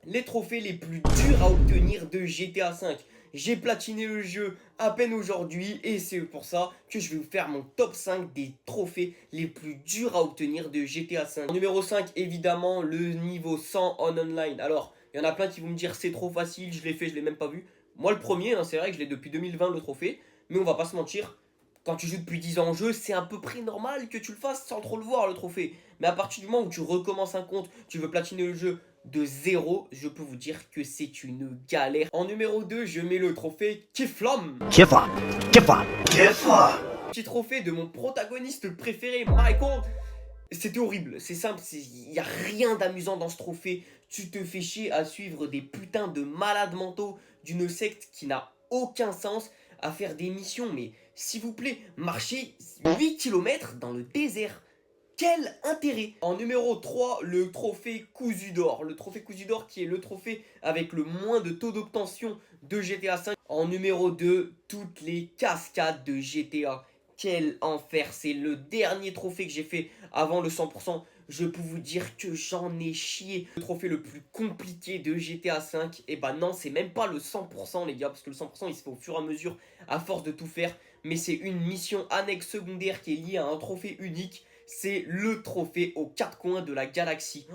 les trophées les plus durs à obtenir de GTA V. J'ai platiné le jeu à peine aujourd'hui et c'est pour ça que je vais vous faire mon top 5 des trophées les plus durs à obtenir de GTA V. En numéro 5, évidemment, le niveau 100 en online. Alors, il y en a plein qui vont me dire c'est trop facile, je l'ai fait, je l'ai même pas vu. Moi, le premier, hein, c'est vrai que je l'ai depuis 2020 le trophée, mais on va pas se mentir. Quand tu joues depuis 10 ans en jeu, c'est à peu près normal que tu le fasses sans trop le voir le trophée. Mais à partir du moment où tu recommences un compte, tu veux platiner le jeu de zéro, je peux vous dire que c'est une galère. En numéro 2, je mets le trophée Kiflam. Kiffa, Kiffa, Kiffa. Petit trophée de mon protagoniste préféré, Michael. C'était horrible, c'est simple, il n'y a rien d'amusant dans ce trophée. Tu te fais chier à suivre des putains de malades mentaux d'une secte qui n'a aucun sens, à faire des missions, mais s'il vous plaît, marcher 8 kilomètres dans le désert. Quel intérêt! En numéro 3, le trophée Cousu d'or. Le trophée Cousu d'or qui est le trophée avec le moins de taux d'obtention de GTA V. En numéro 2, toutes les cascades de GTA. Quel enfer! C'est le dernier trophée que j'ai fait avant le 100%. Je peux vous dire que j'en ai chié. Le trophée le plus compliqué de GTA V, et bah non, c'est même pas le 100% les gars, parce que le 100% il se fait au fur et à mesure à force de tout faire. Mais c'est une mission annexe secondaire qui est liée à un trophée unique. C'est le trophée aux 4 coins de la galaxie.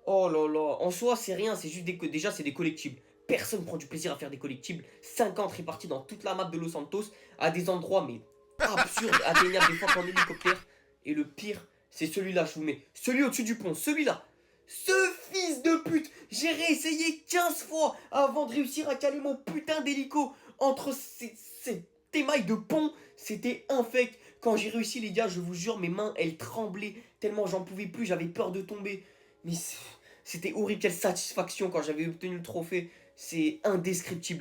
Oh là là, en soi c'est rien, c'est juste déjà c'est des collectibles. Personne prend du plaisir à faire des collectibles. 50 répartis dans toute la map de Los Santos, à des endroits mais absurdes, atteignables des fois en hélicoptère. Et le pire, c'est celui-là, je vous mets. Celui au-dessus du pont, celui-là. Ce fils de pute, j'ai réessayé 15 fois avant de réussir à caler mon putain d'hélico entre ces émailles de pont. C'était infect. Quand j'ai réussi, les gars, je vous jure, mes mains, elles tremblaient tellement j'en pouvais plus, j'avais peur de tomber. Mais c'était horrible, quelle satisfaction quand j'avais obtenu le trophée. C'est indescriptible.